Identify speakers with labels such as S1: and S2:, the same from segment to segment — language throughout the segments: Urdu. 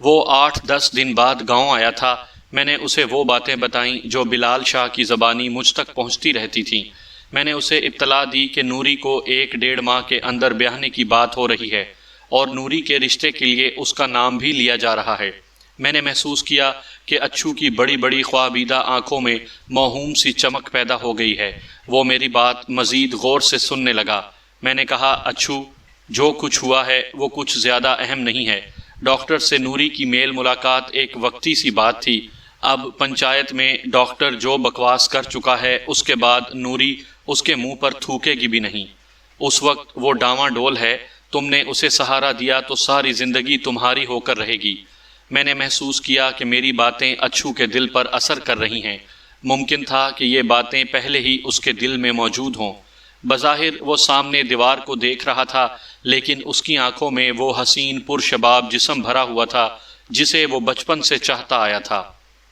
S1: وہ 8-10 دن بعد گاؤں آیا تھا۔ میں نے اسے وہ باتیں بتائیں جو بلال شاہ کی زبانی مجھ تک پہنچتی رہتی تھیں۔ میں نے اسے اطلاع دی کہ نوری کو 1-1.5 ماہ کے اندر بیاہنے کی بات ہو رہی ہے اور نوری کے رشتے کے لیے اس کا نام بھی لیا جا رہا ہے۔ میں نے محسوس کیا کہ اچھو کی بڑی بڑی خوابیدہ آنکھوں میں موہوم سی چمک پیدا ہو گئی ہے۔ وہ میری بات مزید غور سے سننے لگا۔ میں نے کہا، اچھو، جو کچھ ہوا ہے وہ کچھ زیادہ اہم نہیں ہے۔ ڈاکٹر سے نوری کی میل ملاقات ایک وقتی سی بات تھی۔ اب پنچایت میں ڈاکٹر جو بکواس کر چکا ہے اس کے بعد نوری اس کے منہ پر تھوکے گی بھی نہیں۔ اس وقت وہ ڈاواں ڈول ہے، تم نے اسے سہارا دیا تو ساری زندگی تمہاری ہو کر رہے گی۔ میں نے محسوس کیا کہ میری باتیں اچھو کے دل پر اثر کر رہی ہیں۔ ممکن تھا کہ یہ باتیں پہلے ہی اس کے دل میں موجود ہوں۔ بظاہر وہ سامنے دیوار کو دیکھ رہا تھا، لیکن اس کی آنکھوں میں وہ حسین پرشباب جسم بھرا ہوا تھا جسے وہ بچپن سے چاہتا آیا تھا۔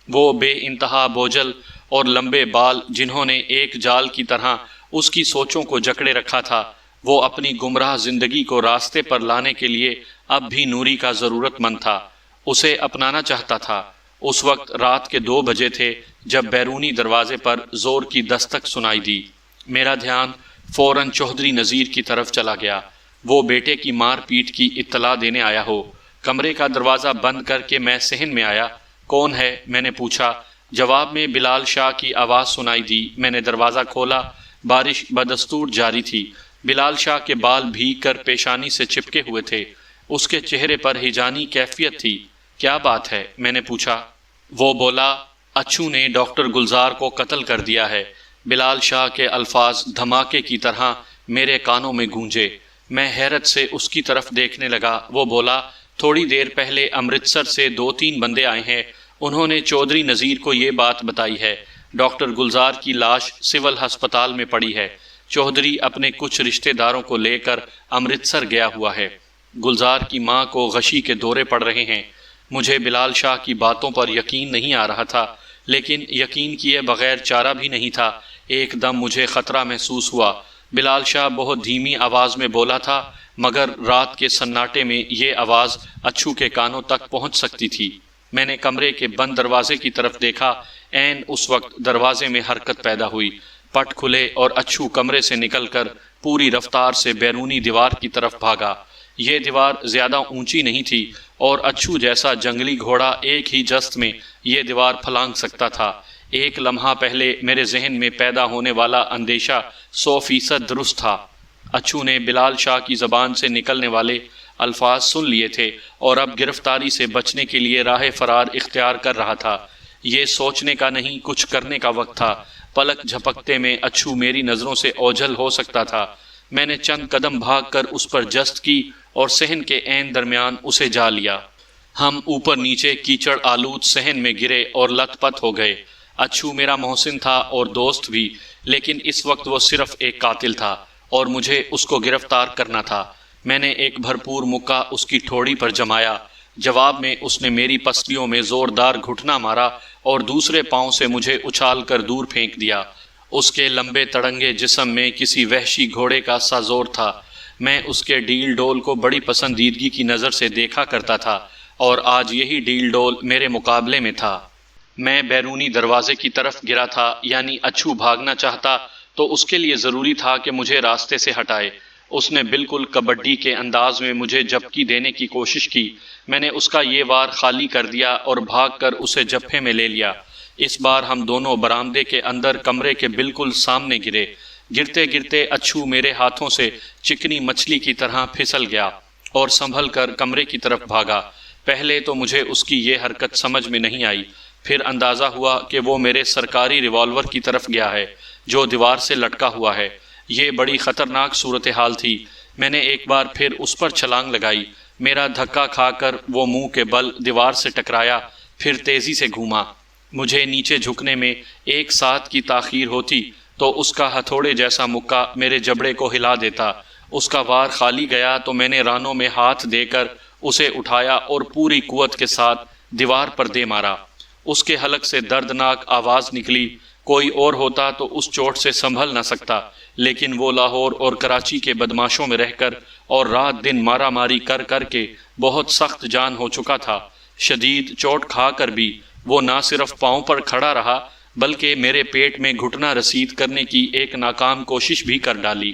S1: وہ بے انتہا بوجھل اور لمبے بال جنہوں نے ایک جال کی طرح اس کی سوچوں کو جکڑے رکھا تھا۔ وہ اپنی گمراہ زندگی کو راستے پر لانے کے لیے اب بھی نوری کا ضرورت مند تھا، اسے اپنانا چاہتا تھا۔ اس وقت رات کے 2 بجے تھے جب بیرونی دروازے پر زور کی دستک سنائی دی۔ میرا دھیان فوراً چوہدری نذیر کی طرف چلا گیا۔ وہ بیٹے کی مار پیٹ کی اطلاع دینے آیا ہو۔ کمرے کا دروازہ بند کر کے میں صحن میں آیا۔ کون ہے؟ میں نے پوچھا۔ جواب میں بلال شاہ کی آواز سنائی دی۔ میں نے دروازہ کھولا۔ بارش بدستور جاری تھی۔ بلال شاہ کے بال بھیگ کر پیشانی سے چپکے ہوئے تھے۔ اس کے چہرے پر ہیجانی کیفیت تھی۔ کیا بات ہے؟ میں نے پوچھا۔ وہ بولا، اچھو نے ڈاکٹر گلزار کو قتل کر دیا ہے۔ بلال شاہ کے الفاظ دھماکے کی طرح میرے کانوں میں گونجے۔ میں حیرت سے اس کی طرف دیکھنے لگا۔ وہ بولا، تھوڑی دیر پہلے امرتسر سے 2-3 بندے آئے ہیں، انہوں نے چودھری نذیر کو یہ بات بتائی ہے۔ ڈاکٹر گلزار کی لاش سول ہسپتال میں پڑی ہے۔ چودھری اپنے کچھ رشتہ داروں کو لے کر امرتسر گیا ہوا ہے۔ گلزار کی ماں کو غشی کے دورے پڑ رہے ہیں۔ مجھے بلال شاہ کی باتوں پر یقین نہیں آ رہا تھا، لیکن یقین کیے بغیر چارہ بھی نہیں تھا۔ ایک دم مجھے خطرہ محسوس ہوا۔ بلال شاہ بہت دھیمی آواز میں بولا تھا، مگر رات کے سناٹے میں یہ آواز اچھو کے کانوں تک پہنچ سکتی تھی۔ میں نے کمرے کے بند دروازے کی طرف دیکھا۔ عین اس وقت دروازے میں حرکت پیدا ہوئی، پٹ کھلے اور اچھو کمرے سے نکل کر پوری رفتار سے بیرونی دیوار کی طرف بھاگا۔ یہ دیوار زیادہ اونچی نہیں تھی اور اچھو جیسا جنگلی گھوڑا ایک ہی جست میں یہ دیوار پھلانگ سکتا تھا۔ ایک لمحہ پہلے میرے ذہن میں پیدا ہونے والا اندیشہ 100% درست تھا۔ اچھو نے بلال شاہ کی زبان سے نکلنے والے الفاظ سن لیے تھے اور اب گرفتاری سے بچنے کے لیے راہ فرار اختیار کر رہا تھا۔ یہ سوچنے کا نہیں، کچھ کرنے کا وقت تھا۔ پلک جھپکتے میں اچھو میری نظروں سے اوجھل ہو سکتا تھا۔ میں نے چند قدم بھاگ کر اس پر جست کی اور صحن کے عین درمیان اسے جا لیا۔ ہم اوپر نیچے کیچڑ آلود صحن میں گرے اور لت پت ہو گئے۔ اچھو میرا محسن تھا اور دوست بھی، لیکن اس وقت وہ صرف ایک قاتل تھا اور مجھے اس کو گرفتار کرنا تھا۔ میں نے ایک بھرپور مکہ اس کی ٹھوڑی پر جمایا۔ جواب میں اس نے میری پسلیوں میں زوردار گھٹنا مارا اور دوسرے پاؤں سے مجھے اچھال کر دور پھینک دیا۔ اس کے لمبے تڑنگے جسم میں کسی وحشی گھوڑے کا سا زور تھا۔ میں اس کے ڈیل ڈول کو بڑی پسندیدگی کی نظر سے دیکھا کرتا تھا اور آج یہی ڈیل ڈول میرے مقابلے میں تھا۔ میں بیرونی دروازے کی طرف گرا تھا، یعنی اچھو بھاگنا چاہتا تو اس کے لیے ضروری تھا کہ مجھے راستے سے ہٹائے۔ اس نے بالکل کبڈی کے انداز میں مجھے جھپکی دینے کی کوشش کی۔ میں نے اس کا یہ وار خالی کر دیا اور بھاگ کر اسے جبہے میں لے لیا۔ اس بار ہم دونوں برآمدے کے اندر کمرے کے بالکل سامنے گرے۔ گرتے گرتے اچھو میرے ہاتھوں سے چکنی مچھلی کی طرح پھسل گیا اور سنبھل کر کمرے کی طرف بھاگا۔ پہلے تو مجھے اس کی یہ حرکت سمجھ میں نہیں آئی، پھر اندازہ ہوا کہ وہ میرے سرکاری ریوالور کی طرف گیا ہے جو دیوار سے لٹکا ہوا ہے۔ یہ بڑی خطرناک صورتحال تھی۔ میں نے ایک بار پھر اس پر چھلانگ لگائی۔ میرا دھکا کھا کر وہ منہ کے بل دیوار سے ٹکرایا، پھر تیزی سے گھوما۔ مجھے نیچے جھکنے میں 1 ساتھ کی تاخیر ہوتی تو اس کا ہتھوڑے جیسا مکہ میرے جبڑے کو ہلا دیتا۔ اس کا وار خالی گیا تو میں نے رانوں میں ہاتھ دے کر اسے اٹھایا اور پوری قوت کے ساتھ دیوار پر دے مارا۔ اس کے حلق سے دردناک آواز نکلی۔ کوئی اور ہوتا تو اس چوٹ سے سنبھل نہ سکتا، لیکن وہ لاہور اور کراچی کے بدماشوں میں رہ کر اور رات دن مارا ماری کر کر کے بہت سخت جان ہو چکا تھا۔ شدید چوٹ کھا کر بھی وہ نہ صرف پاؤں پر کھڑا رہا بلکہ میرے پیٹ میں گھٹنا رسید کرنے کی ایک ناکام کوشش بھی کر ڈالی۔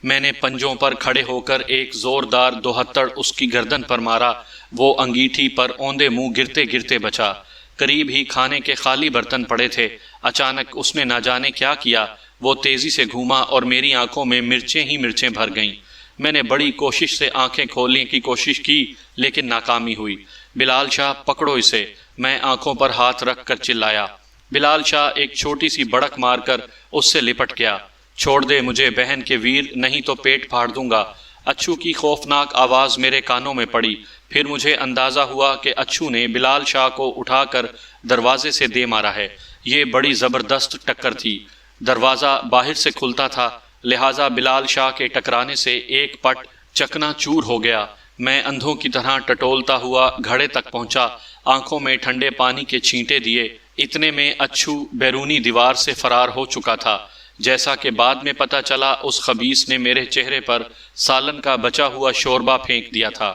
S1: میں نے پنجوں پر کھڑے ہو کر ایک زوردار دوہتڑ اس کی گردن پر مارا۔ وہ انگیٹھی پر اوندے منہ گرتے گرتے بچا۔ قریب ہی کھانے کے خالی برتن پڑے تھے۔ اچانک اس نے نہ جانے کیا کیا، وہ تیزی سے گھوما اور میری آنکھوں میں مرچیں ہی مرچیں بھر گئیں۔ میں نے بڑی کوشش سے آنکھیں کھولنے کی کوشش کی لیکن ناکامی ہوئی۔ بلال شاہ پکڑو اسے، میں آنکھوں پر ہاتھ رکھ کر چلایا۔ بلال شاہ ایک چھوٹی سی بڑک مار کر اس سے لپٹ گیا۔ چھوڑ دے مجھے بہن کے ویر، نہیں تو پیٹ پھاڑ دوں گا۔ اچھو کی خوفناک آواز میرے کانوں میں پڑی۔ پھر مجھے اندازہ ہوا کہ اچھو نے بلال شاہ کو اٹھا کر دروازے سے دے مارا ہے۔ یہ بڑی زبردست ٹکر تھی۔ دروازہ باہر سے کھلتا تھا، لہٰذا بلال شاہ کے ٹکرانے سے ایک پٹ چکنا چور ہو گیا۔ میں اندھوں کی طرح ٹٹولتا ہوا گھڑے تک پہنچا، آنکھوں میں ٹھنڈے پانی کے چھینٹے دیے۔ اتنے میں اچھو بیرونی دیوار سے فرار ہو چکا تھا۔ جیسا کہ بعد میں پتہ چلا، اس خبیث نے میرے چہرے پر سالن کا بچا ہوا شوربہ پھینک دیا تھا۔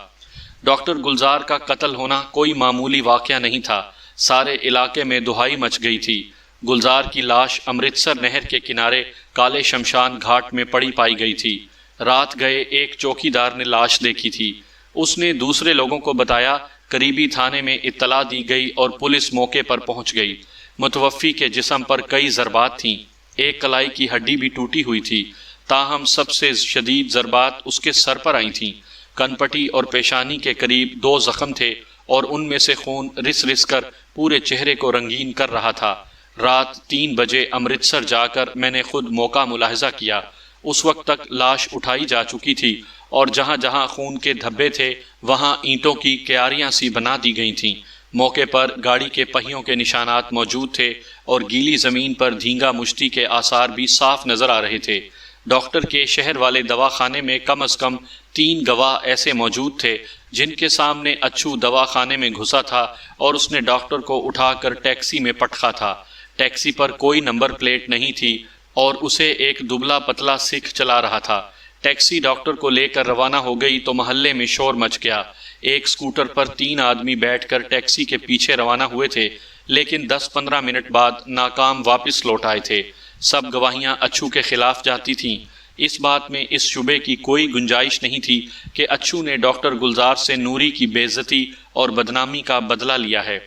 S1: ڈاکٹر گلزار کا قتل ہونا کوئی معمولی واقعہ نہیں تھا۔ سارے علاقے میں دہائی مچ گئی تھی۔ گلزار کی لاش امرتسر نہر کے کنارے کالے شمشان گھاٹ میں پڑی پائی گئی تھی۔ رات گئے ایک چوکی دار نے لاش دیکھی تھی۔ اس نے دوسرے لوگوں کو بتایا، قریبی تھانے میں اطلاع دی گئی اور پولیس موقع پر پہنچ گئی۔ متوفی کے جسم پر کئی ضربات تھیں، ایک کلائی کی ہڈی بھی ٹوٹی ہوئی تھی، تاہم سب سے شدید ضربات اس کے سر پر آئی تھیں۔ کنپٹی اور پیشانی کے قریب 2 زخم تھے اور ان میں سے خون رس رس کر پورے چہرے کو رنگین کر رہا تھا۔ رات 3 بجے امرتسر جا کر میں نے خود موقع ملاحظہ کیا۔ اس وقت تک لاش اٹھائی جا چکی تھی اور جہاں جہاں خون کے دھبے تھے وہاں اینٹوں کی کیاریاں سی بنا دی گئی تھیں۔ موقع پر گاڑی کے پہیوں کے نشانات موجود تھے اور گیلی زمین پر دھینگا مشتی کے آثار بھی صاف نظر آ رہے تھے۔ ڈاکٹر کے شہر والے دواخانے میں کم از کم 3 گواہ ایسے موجود تھے جن کے سامنے اچھو دواخانے میں گھسا تھا اور اس نے ڈاکٹر کو اٹھا کر ٹیکسی میں پٹکا تھا۔ ٹیکسی پر کوئی نمبر پلیٹ نہیں تھی اور اسے ایک دبلا پتلا سکھ چلا رہا تھا۔ ٹیکسی ڈاکٹر کو لے کر روانہ ہو گئی تو محلے میں شور مچ گیا۔ ایک سکوٹر پر 3 آدمی بیٹھ کر ٹیکسی کے پیچھے روانہ ہوئے تھے، لیکن 10-15 منٹ بعد ناکام واپس لوٹ آئے تھے۔ سب گواہیاں اچھو کے خلاف جاتی تھیں۔ اس بات میں اس شبے کی کوئی گنجائش نہیں تھی کہ اچھو نے ڈاکٹر گلزار سے نوری کی بے عزتی اور بدنامی کا بدلہ لیا ہے۔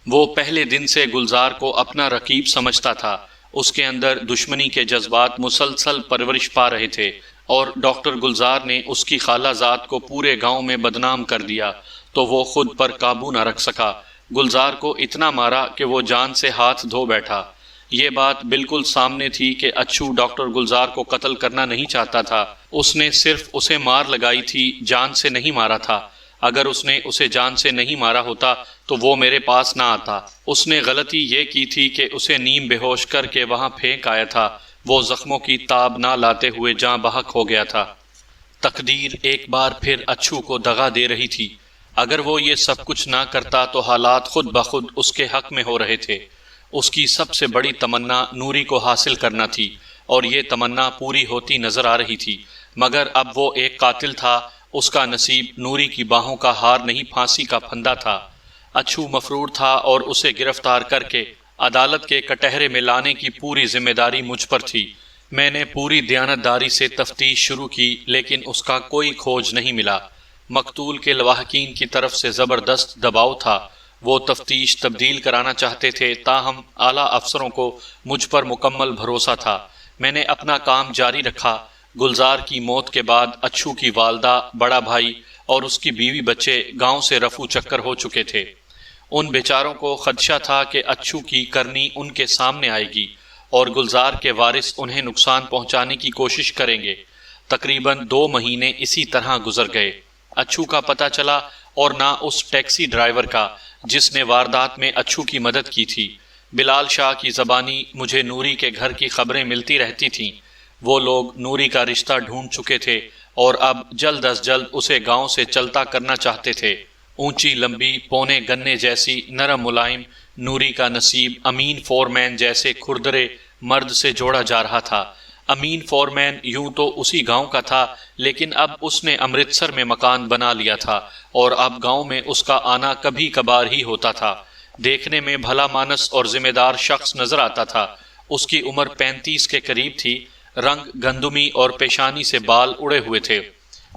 S1: وہ پہلے دن سے گلزار کو اپنا رقیب سمجھتا تھا۔ اس کے اندر دشمنی کے جذبات مسلسل پرورش پا رہے تھے اور ڈاکٹر گلزار نے اس کی خالہ زاد کو پورے گاؤں میں بدنام کر دیا تو وہ خود پر قابو نہ رکھ سکا۔ گلزار کو اتنا مارا کہ وہ جان سے ہاتھ دھو بیٹھا۔ یہ بات بالکل سامنے تھی کہ اچھو ڈاکٹر گلزار کو قتل کرنا نہیں چاہتا تھا۔ اس نے صرف اسے مار لگائی تھی، جان سے نہیں مارا تھا۔ اگر اس نے اسے جان سے نہیں مارا ہوتا تو وہ میرے پاس نہ آتا۔ اس نے غلطی یہ کی تھی کہ اسے نیم بے ہوش کر کے وہاں پھینک آیا تھا۔ وہ زخموں کی تاب نہ لاتے ہوئے جاں بحق ہو گیا تھا۔ تقدیر ایک بار پھر اچھو کو دغا دے رہی تھی۔ اگر وہ یہ سب کچھ نہ کرتا تو حالات خود بخود اس کے حق میں ہو رہے تھے۔ اس کی سب سے بڑی تمنا نوری کو حاصل کرنا تھی اور یہ تمنا پوری ہوتی نظر آ رہی تھی، مگر اب وہ ایک قاتل تھا۔ اس کا نصیب نوری کی باہوں کا ہار نہیں، پھانسی کا پھندا تھا۔ اچھو مفرور تھا اور اسے گرفتار کر کے عدالت کے کٹہرے میں لانے کی پوری ذمہ داری مجھ پر تھی۔ میں نے پوری دیانتداری سے تفتیش شروع کی لیکن اس کا کوئی کھوج نہیں ملا۔ مقتول کے لواحقین کی طرف سے زبردست دباؤ تھا۔ وہ تفتیش تبدیل کرانا چاہتے تھے، تاہم اعلیٰ افسروں کو مجھ پر مکمل بھروسہ تھا۔ میں نے اپنا کام جاری رکھا۔ گلزار کی موت کے بعد اچھو کی والدہ، بڑا بھائی اور اس کی بیوی بچے گاؤں سے رفو چکر ہو چکے تھے۔ ان بیچاروں کو خدشہ تھا کہ اچھو کی کرنی ان کے سامنے آئے گی اور گلزار کے وارث انہیں نقصان پہنچانے کی کوشش کریں گے۔ تقریباً 2 مہینے اسی طرح گزر گئے۔ اچھو کا پتہ چلا اور نہ اس ٹیکسی ڈرائیور کا جس نے واردات میں اچھو کی مدد کی تھی۔ بلال شاہ کی زبانی مجھے نوری کے گھر کی خبریں ملتی رہتی تھیں۔ وہ لوگ نوری کا رشتہ ڈھونڈ چکے تھے اور اب جلد از جلد اسے گاؤں سے چلتا کرنا چاہتے تھے۔ اونچی لمبی پونے گنے جیسی نرم ملائم نوری کا نصیب امین فور مین جیسے کھردرے مرد سے جوڑا جا رہا تھا۔ امین فورمین یوں تو اسی گاؤں کا تھا، لیکن اب اس نے امرتسر میں مکان بنا لیا تھا اور اب گاؤں میں اس کا آنا کبھی کبھار ہی ہوتا تھا۔ دیکھنے میں بھلا مانس اور ذمہ دار شخص نظر آتا تھا۔ اس کی عمر 35 کے قریب تھی، رنگ گندمی اور پیشانی سے بال اڑے ہوئے تھے۔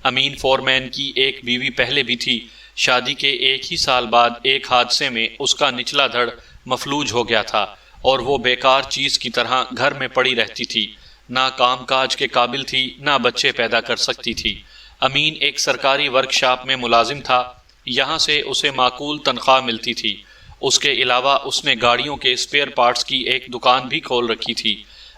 S1: امین فورمین کی ایک بیوی پہلے بھی تھی۔ شادی کے ایک ہی سال بعد ایک حادثے میں اس کا نچلا دھڑ مفلوج ہو گیا تھا اور وہ بیکار چیز کی طرح گھر میں پڑی رہتی تھی، نہ کام کاج کے قابل تھی نہ بچے پیدا کر سکتی تھی۔ امین ایک سرکاری ورکشاپ میں ملازم تھا، یہاں سے اسے معقول تنخواہ ملتی تھی۔ اس کے علاوہ اس نے گاڑیوں کے اسپیئر پارٹس کی ایک دکان بھی کھول رکھی تھی۔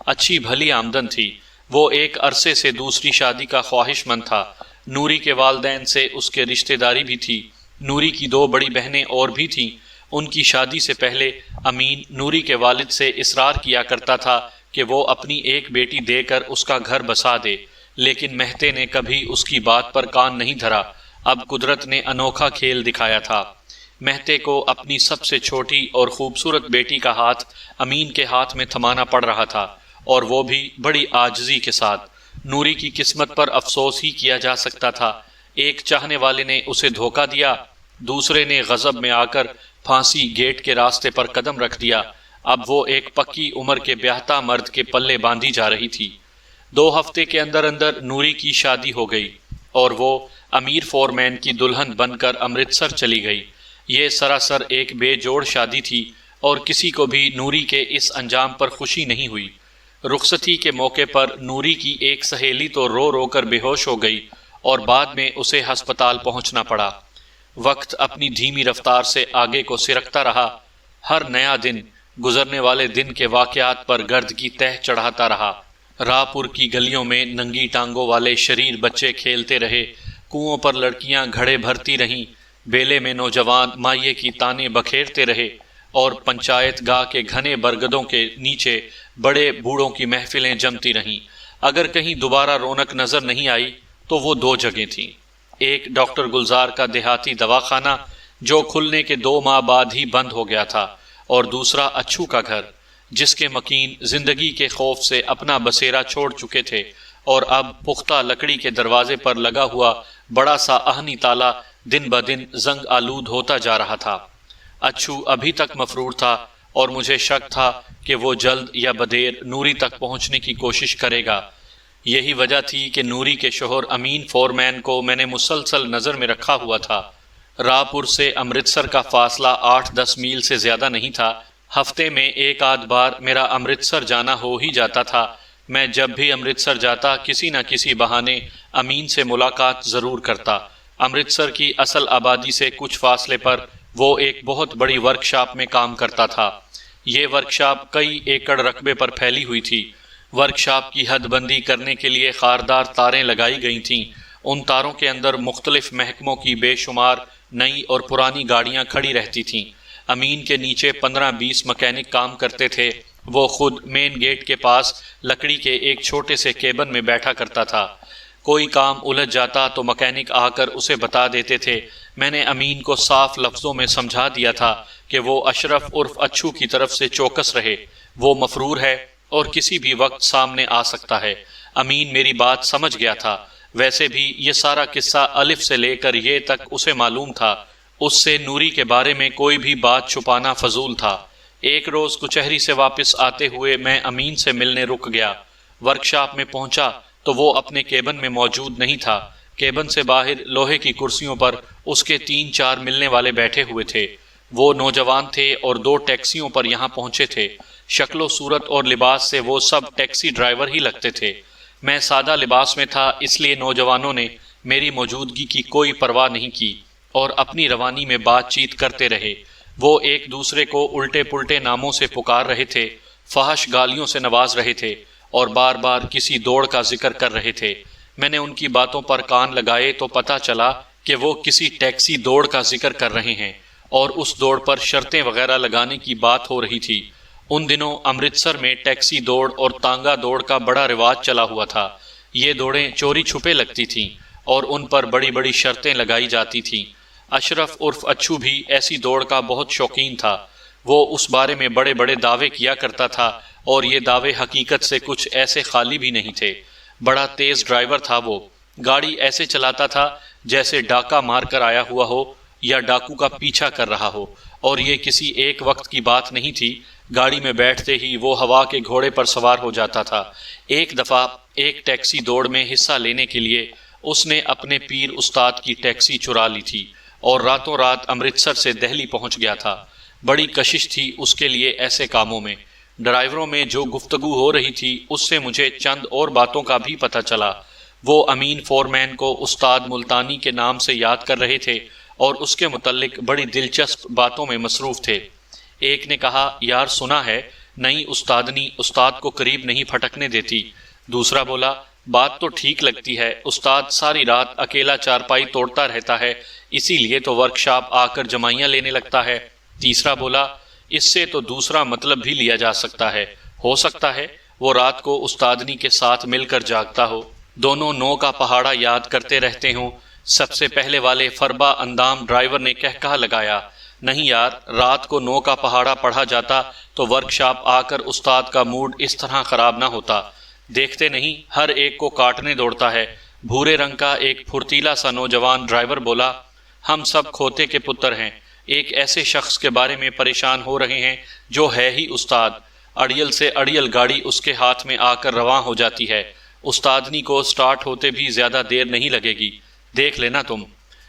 S1: اچھی بھلی آمدن تھی۔ وہ ایک عرصے سے دوسری شادی کا خواہش مند تھا۔ نوری کے والدین سے اس کے رشتہ داری بھی تھی۔ نوری کی 2 بڑی بہنیں اور بھی تھیں۔ ان کی شادی سے پہلے امین نوری کے والد سے اصرار کیا کرتا تھا کہ وہ اپنی ایک بیٹی دے کر اس کا گھر بسا دے، لیکن مہتے نے کبھی اس کی بات پر کان نہیں دھرا۔ اب قدرت نے انوکھا کھیل دکھایا تھا۔ مہتے کو اپنی سب سے چھوٹی اور خوبصورت بیٹی کا ہاتھ امین کے ہاتھ میں تھمانا پڑ رہا تھا، اور وہ بھی بڑی عاجزی کے ساتھ۔ نوری کی قسمت پر افسوس ہی کیا جا سکتا تھا۔ ایک چاہنے والے نے اسے دھوکہ دیا، دوسرے نے غضب میں آ کر پھانسی گیٹ کے راستے پر قدم رکھ دیا۔ اب وہ ایک پکی عمر کے بیاہتا مرد کے پلے باندھی جا رہی تھی۔ 2 ہفتے کے اندر اندر نوری کی شادی ہو گئی اور وہ امیر فورمین کی دلہن بن کر امرتسر چلی گئی۔ یہ سراسر ایک بے جوڑ شادی تھی اور کسی کو بھی نوری کے اس انجام پر خوشی نہیں ہوئی۔ رخصتی کے موقع پر نوری کی ایک سہیلی تو رو رو کر بے ہوش ہو گئی اور بعد میں اسے ہسپتال پہنچنا پڑا۔ وقت اپنی دھیمی رفتار سے آگے کو سرکتا رہا۔ ہر نیا دن گزرنے والے دن کے واقعات پر گرد کی تہ چڑھاتا رہا۔ راپور کی گلیوں میں ننگی ٹانگوں والے شریر بچے کھیلتے رہے، کنووں پر لڑکیاں گھڑے بھرتی رہیں، بیلے میں نوجوان مائیے کی تانے بکھیرتے رہے، اور پنچایت گاہ کے گھنے برگدوں کے نیچے بڑے بوڑھوں کی محفلیں جمتی رہیں۔ اگر کہیں دوبارہ رونق نظر نہیں آئی تو وہ 2 جگہیں تھیں۔ ایک ڈاکٹر گلزار کا دیہاتی دواخانہ جو کھلنے کے 2 ماہ بعد ہی بند ہو گیا تھا، اور دوسرا اچھو کا گھر، جس کے مکین زندگی کے خوف سے اپنا بسیرا چھوڑ چکے تھے اور اب پختہ لکڑی کے دروازے پر لگا ہوا بڑا سا آہنی تالا دن بدن زنگ آلود ہوتا جا رہا تھا۔ اچھو ابھی تک مفرور تھا اور مجھے شک تھا کہ وہ جلد یا بدیر نوری تک پہنچنے کی کوشش کرے گا۔ یہی وجہ تھی کہ نوری کے شوہر امین فورمین کو میں نے مسلسل نظر میں رکھا ہوا تھا۔ راپور سے امرتسر کا فاصلہ 8-10 میل سے زیادہ نہیں تھا۔ ہفتے میں ایک آدھ بار میرا امرتسر جانا ہو ہی جاتا تھا۔ میں جب بھی امرتسر جاتا کسی نہ کسی بہانے امین سے ملاقات ضرور کرتا۔ امرتسر کی اصل آبادی سے کچھ فاصلے پر وہ ایک بہت بڑی ورکشاپ میں کام کرتا تھا۔ یہ ورکشاپ کئی ایکڑ رقبے پر پھیلی ہوئی تھی۔ ورکشاپ کی حد بندی کرنے کے لیے خاردار تاریں لگائی گئی تھیں۔ ان تاروں کے اندر مختلف محکموں کی بے شمار نئی اور پرانی گاڑیاں کھڑی رہتی تھیں۔ امین کے نیچے 15-20 مکینک کام کرتے تھے۔ وہ خود مین گیٹ کے پاس لکڑی کے ایک چھوٹے سے کیبن میں بیٹھا کرتا تھا۔ کوئی کام الجھ جاتا تو مکینک آ کر اسے بتا دیتے تھے۔ میں نے امین کو صاف لفظوں میں سمجھا دیا تھا کہ وہ اشرف عرف اچھو کی طرف سے چوکس رہے، وہ مفرور ہے اور کسی بھی وقت سامنے آ سکتا ہے۔ امین میری بات سمجھ گیا تھا۔ ویسے بھی یہ سارا قصہ الف سے لے کر یہ تک اسے معلوم تھا۔ اس سے نوری کے بارے میں کوئی بھی بات چھپانا فضول تھا۔ ایک روز کچہری سے واپس آتے ہوئے میں امین سے ملنے رک گیا۔ ورکشاپ میں پہنچا تو وہ اپنے کیبن میں موجود نہیں تھا۔ کیبن سے باہر لوہے کی کرسیوں پر اس کے 3-4 ملنے والے بیٹھے ہوئے تھے۔ وہ نوجوان تھے اور 2 ٹیکسیوں پر یہاں پہنچے تھے۔ شکل و صورت اور لباس سے وہ سب ٹیکسی ڈرائیور ہی لگتے تھے۔ میں سادہ لباس میں تھا، اس لیے نوجوانوں نے میری موجودگی کی کوئی پرواہ نہیں کی اور اپنی روانی میں بات چیت کرتے رہے۔ وہ ایک دوسرے کو الٹے پلٹے ناموں سے پکار رہے تھے، فحش گالیوں سے نواز رہے تھے اور بار بار کسی دوڑ کا ذکر کر رہے تھے۔ میں نے ان کی باتوں پر کان لگائے تو پتہ چلا کہ وہ کسی ٹیکسی دوڑ کا ذکر کر رہے ہیں اور اس دوڑ پر شرطیں وغیرہ لگانے کی بات ہو رہی تھی۔ ان دنوں امرتسر میں ٹیکسی دوڑ اور تانگا دوڑ کا بڑا رواج چلا ہوا تھا۔ یہ دوڑیں چوری چھپے لگتی تھیں اور ان پر بڑی بڑی شرطیں لگائی جاتی تھیں۔ اشرف عرف اچھو بھی ایسی دوڑ کا بہت شوقین تھا۔ وہ اس بارے میں بڑے بڑے دعوے کیا کرتا تھا اور یہ دعوے حقیقت سے کچھ ایسے خالی بھی نہیں تھے۔ بڑا تیز ڈرائیور تھا وہ، گاڑی ایسے چلاتا تھا جیسے ڈاکہ مار کر آیا ہوا ہو یا ڈاکو کا پیچھا کر رہا ہو، اور یہ کسی ایک وقت کی بات نہیں تھی۔ گاڑی میں بیٹھتے ہی وہ ہوا کے گھوڑے پر سوار ہو جاتا تھا۔ ایک دفعہ ایک ٹیکسی دوڑ میں حصہ لینے کے لیے اس نے اپنے پیر استاد کی ٹیکسی چرا لی تھی اور راتوں رات امرتسر سے دہلی پہنچ گیا تھا۔ بڑی کشش تھی اس کے لیے ایسے کاموں میں۔ ڈرائیوروں میں جو گفتگو ہو رہی تھی اس سے مجھے چند اور باتوں کا بھی پتہ چلا۔ وہ امین فورمین کو استاد ملتانی کے نام سے یاد کر رہے تھے اور اس کے متعلق بڑی دلچسپ باتوں میں مصروف تھے۔ ایک نے کہا، یار سنا ہے نئی استادنی استاد کو قریب نہیں پھٹکنے دیتی۔ دوسرا بولا، بات تو ٹھیک لگتی ہے، استاد ساری رات اکیلا چارپائی توڑتا رہتا ہے، اسی لیے تو ورکشاپ آ کر جمائیاں لینے لگتا ہے۔ تیسرا بولا، اس سے تو دوسرا مطلب بھی لیا جا سکتا ہے، ہو سکتا ہے وہ رات کو استادنی کے ساتھ مل کر جاگتا ہو، دونوں نو کا پہاڑا یاد کرتے رہتے ہوں۔ سب سے پہلے والے فربا اندام ڈرائیور نے کہا لگایا، نہیں یار، رات کو نو کا پہاڑا پڑھا جاتا تو ورکشاپ آ کر استاد کا موڈ اس طرح خراب نہ ہوتا۔ دیکھتے نہیں ہر ایک کو کاٹنے دوڑتا ہے۔ بھورے رنگ کا ایک پھرتیلا سا نوجوان ڈرائیور بولا، ہم سب کھوتے کے پتر ہیں، ایک ایسے شخص کے بارے میں پریشان ہو رہے ہیں جو ہے ہی استاد۔ اڑیل سے اڑیل گاڑی اس کے ہاتھ میں آ کر رواں ہو جاتی ہے، استادنی کو سٹارٹ ہوتے بھی زیادہ دیر نہیں لگے گی، دیکھ لینا تم۔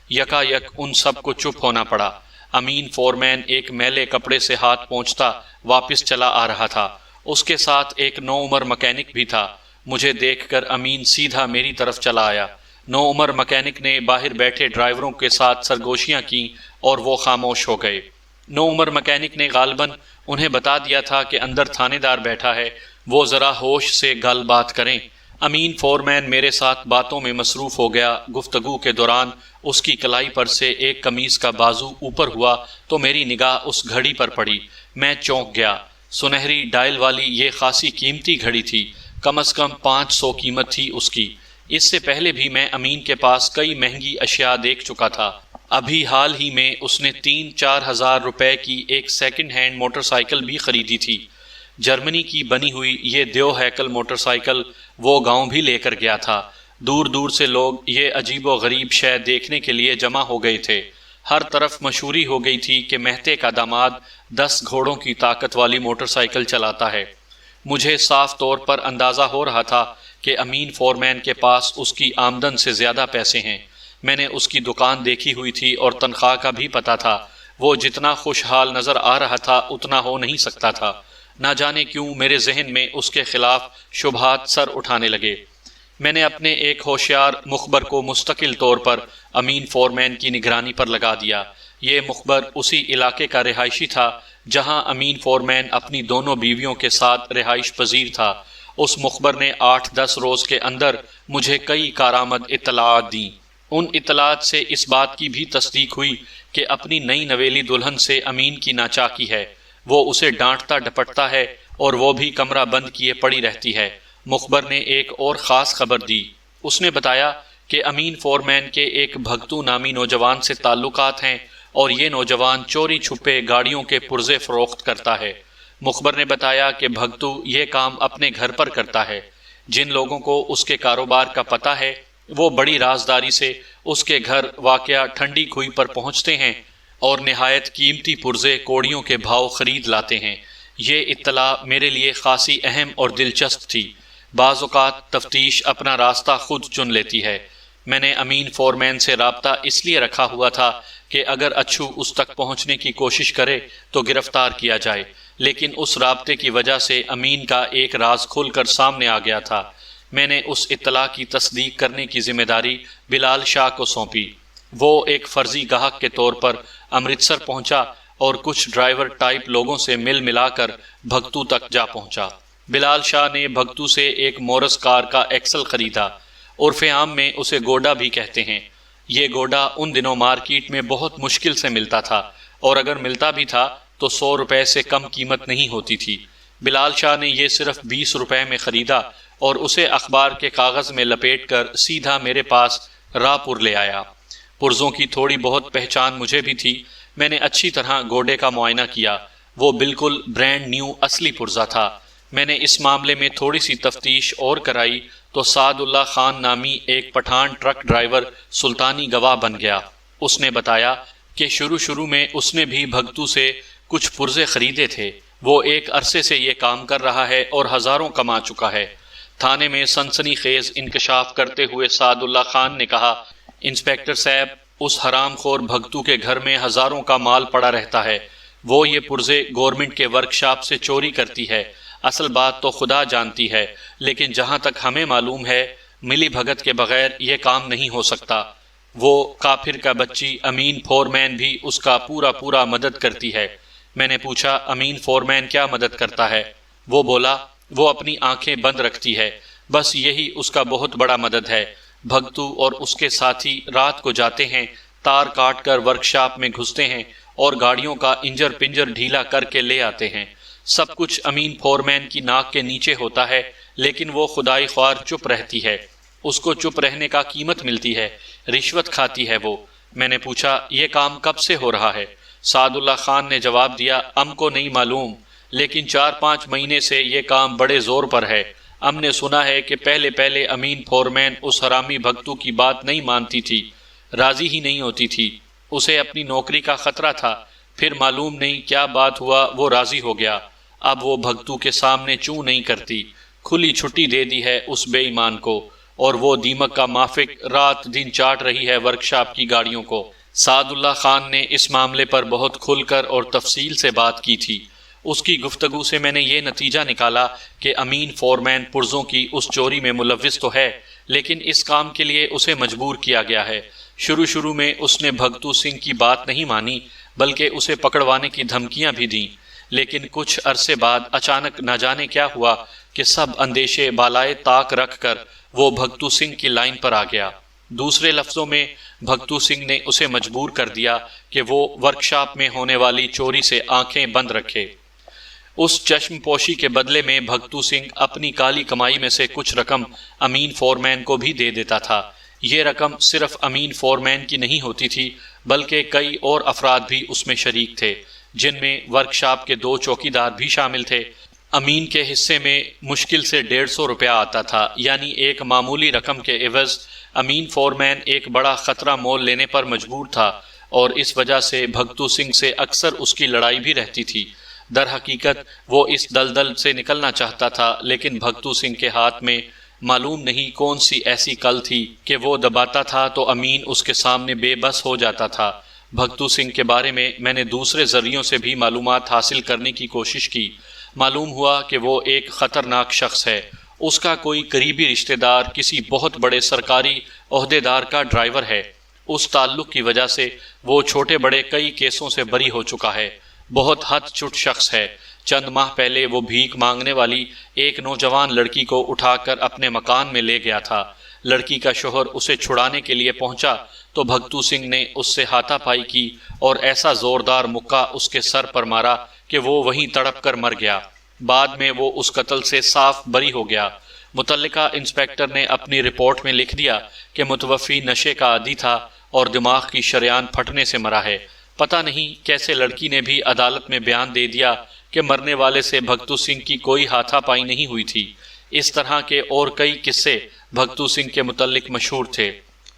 S1: یکا یک ان سب کو چپ ہونا پڑا۔ امین فورمین ایک میلے کپڑے سے ہاتھ پونچھتا واپس چلا آ رہا تھا، اس کے ساتھ ایک نو عمر مکینک بھی تھا۔ مجھے دیکھ کر امین سیدھا میری طرف چلا آیا۔ نو عمر مکینک نے باہر بیٹھے ڈرائیوروں کے ساتھ سرگوشیاں کیں اور وہ خاموش ہو گئے۔ نو عمر مکینک نے غالباً انہیں بتا دیا تھا کہ اندر تھانے دار بیٹھا ہے، وہ ذرا ہوش سے گل بات کریں۔ امین فورمین میرے ساتھ باتوں میں مصروف ہو گیا۔ گفتگو کے دوران اس کی کلائی پر سے ایک قمیص کا بازو اوپر ہوا تو میری نگاہ اس گھڑی پر پڑی۔ میں چونک گیا۔ سنہری ڈائل والی یہ خاصی قیمتی گھڑی تھی، کم از کم 500 قیمت تھی اس کی۔ اس سے پہلے بھی میں امین کے پاس کئی مہنگی اشیاء دیکھ چکا تھا۔ ابھی حال ہی میں اس نے 3-4 ہزار روپے کی ایک سیکنڈ ہینڈ موٹر سائیکل بھی خریدی تھی۔ جرمنی کی بنی ہوئی یہ دیو ہیکل موٹر سائیکل وہ گاؤں بھی لے کر گیا تھا۔ دور دور سے لوگ یہ عجیب و غریب شے دیکھنے کے لیے جمع ہو گئے تھے۔ ہر طرف مشہوری ہو گئی تھی کہ مہتے کا داماد 10 گھوڑوں کی طاقت والی موٹر سائیکل چلاتا ہے۔ مجھے صاف طور پر اندازہ ہو رہا تھا کہ امین فورمین کے پاس اس کی آمدن سے زیادہ پیسے ہیں۔ میں نے اس کی دکان دیکھی ہوئی تھی اور تنخواہ کا بھی پتہ تھا۔ وہ جتنا خوشحال نظر آ رہا تھا اتنا ہو نہیں سکتا تھا۔ نہ جانے کیوں میرے ذہن میں اس کے خلاف شبہات سر اٹھانے لگے۔ میں نے اپنے ایک ہوشیار مخبر کو مستقل طور پر امین فورمین کی نگرانی پر لگا دیا۔ یہ مخبر اسی علاقے کا رہائشی تھا جہاں امین فورمین اپنی دونوں بیویوں کے ساتھ رہائش پذیر تھا۔ اس مخبر نے 8-10 روز کے اندر مجھے کئی کارآمد اطلاعات دیں۔ ان اطلاعات سے اس بات کی بھی تصدیق ہوئی کہ اپنی نئی نویلی دلہن سے امین کی ناچاکی ہے، وہ اسے ڈانٹتا ڈپٹتا ہے اور وہ بھی کمرہ بند کیے پڑی رہتی ہے۔ مخبر نے ایک اور خاص خبر دی۔ اس نے بتایا کہ امین فورمین کے ایک بھگتو نامی نوجوان سے تعلقات ہیں اور یہ نوجوان چوری چھپے گاڑیوں کے پرزے فروخت کرتا ہے۔ مخبر نے بتایا کہ بھگتو یہ کام اپنے گھر پر کرتا ہے۔ جن لوگوں کو اس کے کاروبار کا پتہ ہے وہ بڑی رازداری سے اس کے گھر واقعہ ٹھنڈی کھوئی پر پہنچتے ہیں اور نہایت قیمتی پرزے کوڑیوں کے بھاؤ خرید لاتے ہیں۔ یہ اطلاع میرے لیے خاصی اہم اور دلچسپ تھی۔ بعض اوقات تفتیش اپنا راستہ خود چن لیتی ہے۔ میں نے امین فورمین سے رابطہ اس لیے رکھا ہوا تھا کہ اگر اچھو اس تک پہنچنے کی کوشش کرے تو گرفتار کیا جائے، لیکن اس رابطے کی وجہ سے امین کا ایک راز کھل کر سامنے آ گیا تھا۔ میں نے اس اطلاع کی تصدیق کرنے کی ذمہ داری بلال شاہ کو سونپی۔ وہ ایک فرضی گاہک کے طور پر امرتسر پہنچا اور کچھ ڈرائیور ٹائپ لوگوں سے مل ملا کر بھگتو تک جا پہنچا۔ بلال شاہ نے بھگتو سے ایک مورس کار کا ایکسل خریدا، عرف عام میں اسے گوڈا بھی کہتے ہیں۔ یہ گوڈا ان دنوں مارکیٹ میں بہت مشکل سے ملتا تھا اور اگر ملتا بھی تھا تو 100 روپے سے کم قیمت نہیں ہوتی تھی۔ بلال شاہ نے یہ صرف 20 روپے میں خریدا اور اسے اخبار کے کاغذ میں لپیٹ کر سیدھا میرے پاس راپور لے آیا۔ پرزوں کی تھوڑی بہت پہچان مجھے بھی تھی۔ میں نے اچھی طرح گوڈے کا معائنہ کیا۔ وہ بالکل برینڈ نیو اصلی پرزہ تھا۔ میں نے اس معاملے میں تھوڑی سی تفتیش اور کرائی تو سعد اللہ خان نامی ایک پٹھان ٹرک ڈرائیور سلطانی گواہ بن گیا۔ اس نے بتایا کہ شروع میں اس نے بھی بھگتو سے کچھ پرزے خریدے تھے۔ وہ ایک عرصے سے یہ کام کر رہا ہے اور ہزاروں کما چکا ہے۔ تھانے میں سنسنی خیز انکشاف کرتے ہوئے سعد اللہ خان نے کہا، انسپیکٹر صاحب، اس حرام خور بھگتو کے گھر میں ہزاروں کا مال پڑا رہتا ہے۔ وہ یہ پرزے گورنمنٹ کے ورکشاپ سے چوری کرتی ہے۔ اصل بات تو خدا جانتی ہے، لیکن جہاں تک ہمیں معلوم ہے ملی بھگت کے بغیر یہ کام نہیں ہو سکتا۔ وہ کافر کا بچی امین فورمین بھی اس کا پورا مدد کرتی ہے۔ میں نے پوچھا، امین فورمین کیا مدد کرتا ہے؟ وہ بولا، وہ اپنی آنکھیں بند رکھتی ہے، بس یہی اس کا بہت بڑا مدد ہے۔ بھگتو اور اس کے ساتھی رات کو جاتے ہیں، تار کاٹ کر ورکشاپ میں گھستے ہیں اور گاڑیوں کا انجر پنجر ڈھیلا کر کے لے آتے ہیں۔ سب کچھ امین فورمین کی ناک کے نیچے ہوتا ہے، لیکن وہ خدائی خوار چپ رہتی ہے۔ اس کو چپ رہنے کا قیمت ملتی ہے، رشوت کھاتی ہے وہ۔ میں نے پوچھا، یہ کام کب سے ہو رہا ہے؟ سعد اللہ خان نے جواب دیا، ہم کو نہیں معلوم، لیکن 4-5 مہینے سے یہ کام بڑے زور پر ہے۔ ہم نے سنا ہے کہ پہلے امین فورمین اس حرامی بھگتو کی بات نہیں مانتی تھی، راضی ہی نہیں ہوتی تھی۔ اسے اپنی نوکری کا خطرہ تھا، پھر معلوم نہیں کیا بات ہوا، وہ راضی ہو گیا۔ اب وہ بھگتو کے سامنے چوں نہیں کرتی، کھلی چھٹی دے دی ہے اس بے ایمان کو، اور وہ دیمک کا مافک رات دن چاٹ رہی ہے ورکشاپ کی گاڑیوں کو۔ سعد اللہ خان نے اس معاملے پر بہت کھل کر اور تفصیل سے بات کی تھی۔ اس کی گفتگو سے میں نے یہ نتیجہ نکالا کہ امین فورمین پرزوں کی اس چوری میں ملوث تو ہے، لیکن اس کام کے لیے اسے مجبور کیا گیا ہے۔ شروع میں اس نے بھگتو سنگھ کی بات نہیں مانی، بلکہ اسے پکڑوانے کی دھمکیاں بھی دیں، لیکن کچھ عرصے بعد اچانک نہ جانے کیا ہوا کہ سب اندیشے بالائے طاق رکھ کر وہ بھگتو سنگھ کی لائن پر آ گیا۔ دوسرے لفظوں میں بھگتو سنگھ نے اسے مجبور کر دیا کہ وہ ورکشاپ میں ہونے والی چوری سے آنکھیں بند رکھے۔ اس چشم پوشی کے بدلے میں بھگتو سنگھ اپنی کالی کمائی میں سے کچھ رقم امین فورمین کو بھی دے دیتا تھا۔ یہ رقم صرف امین فورمین کی نہیں ہوتی تھی، بلکہ کئی اور افراد بھی اس میں شریک تھے، جن میں ورکشاپ کے 2 چوکیدار بھی شامل تھے۔ امین کے حصے میں مشکل سے 150 روپیہ آتا تھا، یعنی ایک معمولی رقم کے عوض امین فورمین ایک بڑا خطرہ مول لینے پر مجبور تھا، اور اس وجہ سے بھگتو سنگھ سے اکثر اس کی لڑائی بھی رہتی تھی۔ در حقیقت وہ اس دلدل سے نکلنا چاہتا تھا، لیکن بھگتو سنگھ کے ہاتھ میں معلوم نہیں کون سی ایسی کل تھی کہ وہ دباتا تھا تو امین اس کے سامنے بے بس ہو جاتا تھا۔ بھگتو سنگھ کے بارے میں نے دوسرے ذریعوں سے بھی معلومات حاصل کرنے کی کوشش کی۔ معلوم ہوا کہ وہ ایک خطرناک شخص ہے۔ اس کا کوئی قریبی رشتہ دار کسی بہت بڑے سرکاری عہدیدار کا ڈرائیور ہے۔ اس تعلق کی وجہ سے وہ چھوٹے بڑے کئی کیسوں سے بری ہو چکا ہے۔ بہت ہت چٹ شخص ہے۔ چند ماہ پہلے وہ بھیک مانگنے والی ایک نوجوان لڑکی کو اٹھا کر اپنے مکان میں لے گیا تھا۔ لڑکی کا شوہر اسے چھڑانے کے لیے پہنچا تو بھگتو سنگھ نے اس سے ہاتھا پائی کی اور ایسا زوردار مکہ اس کے سر پر مارا کہ وہ وہیں تڑپ کر مر گیا۔ بعد میں وہ اس قتل سے صاف بری ہو گیا۔ متعلقہ انسپیکٹر نے اپنی رپورٹ میں لکھ دیا کہ متوفی نشے کا عادی تھا اور دماغ کی شریان پھٹنے سے مرا ہے۔ پتہ نہیں کیسے لڑکی نے بھی عدالت میں بیان دے دیا کہ مرنے والے سے بھگتو سنگھ کی کوئی ہاتھا پائی نہیں ہوئی تھی۔ اس طرح کے اور کئی قصے بھگتو سنگھ کے متعلق مشہور تھے۔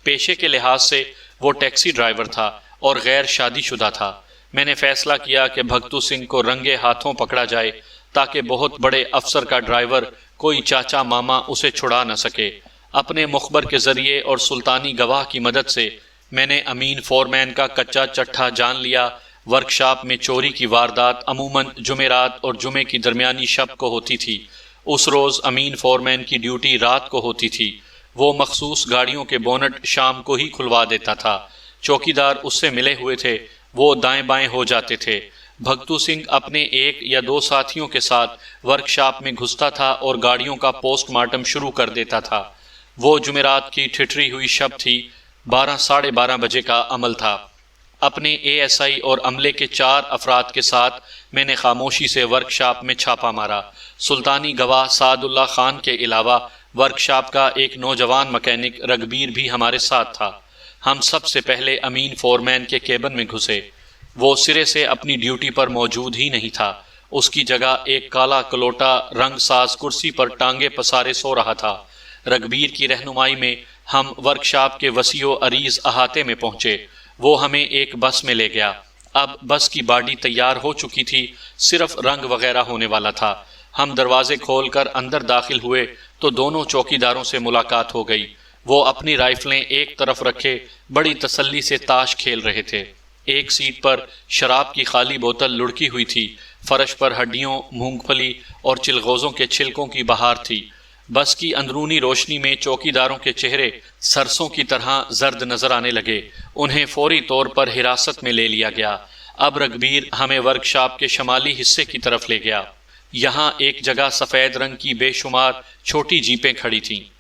S1: پیشے کے لحاظ سے وہ ٹیکسی ڈرائیور تھا اور غیر شادی شدہ تھا۔ میں نے فیصلہ کیا کہ بھگتو سنگھ کو رنگے ہاتھوں پکڑا جائے تاکہ بہت بڑے افسر کا ڈرائیور کوئی چاچا ماما اسے چھڑا نہ سکے۔ اپنے مخبر کے ذریعے اور سلطانی گواہ کی مدد سے میں نے امین فورمین کا کچا چٹھا جان لیا۔ ورکشاپ میں چوری کی واردات عموماً جمعرات اور جمعے کی درمیانی شب کو ہوتی تھی۔ اس روز امین فورمین کی ڈیوٹی رات کو ہوتی تھی۔ وہ مخصوص گاڑیوں کے بونٹ شام کو ہی کھلوا دیتا تھا۔ چوکیدار اس سے ملے ہوئے تھے، وہ دائیں بائیں ہو جاتے تھے۔ بھگتو سنگھ اپنے 1 یا 2 ساتھیوں کے ساتھ ورکشاپ میں گھستا تھا اور گاڑیوں کا پوسٹ مارٹم شروع کر دیتا تھا۔ وہ جمعرات کی ٹھٹری ہوئی شب تھی۔ 12 ساڑھے 12 بجے کا عمل تھا۔ اپنے ASI اور عملے کے 4 افراد کے ساتھ میں نے خاموشی سے ورکشاپ میں چھاپا مارا۔ سلطانی گواہ سعد اللہ خان کے علاوہ ورکشاپ کا ایک نوجوان مکینک رگبیر بھی ہمارے ساتھ تھا۔ ہم سب سے پہلے امین فورمین کے کیبن میں گھسے۔ وہ سرے سے اپنی ڈیوٹی پر موجود ہی نہیں تھا۔ اس کی جگہ ایک کالا کلوٹا رنگ ساز کرسی پر ٹانگے پسارے سو رہا تھا۔ رگبیر کی رہنمائی میں ہم ورکشاپ کے وسیع و عریض احاطے میں پہنچے۔ وہ ہمیں ایک بس میں لے گیا۔ اب بس کی باڈی تیار ہو چکی تھی، صرف رنگ وغیرہ ہونے والا تھا۔ ہم دروازے کھول کر اندر داخل ہوئے تو دونوں چوکیداروں سے ملاقات ہو گئی۔ وہ اپنی رائفلیں ایک طرف رکھے بڑی تسلی سے تاش کھیل رہے تھے۔ ایک سیٹ پر شراب کی خالی بوتل لڑکی ہوئی تھی۔ فرش پر ہڈیوں، مونگ پھلی اور چلغوزوں کے چھلکوں کی بہار تھی۔ بس کی اندرونی روشنی میں چوکیداروں کے چہرے سرسوں کی طرح زرد نظر آنے لگے۔ انہیں فوری طور پر حراست میں لے لیا گیا۔ اب رگبیر ہمیں ورکشاپ کے شمالی حصے کی طرف لے گیا۔ یہاں ایک جگہ سفید رنگ کی بے شمار چھوٹی جیپیں کھڑی تھیں۔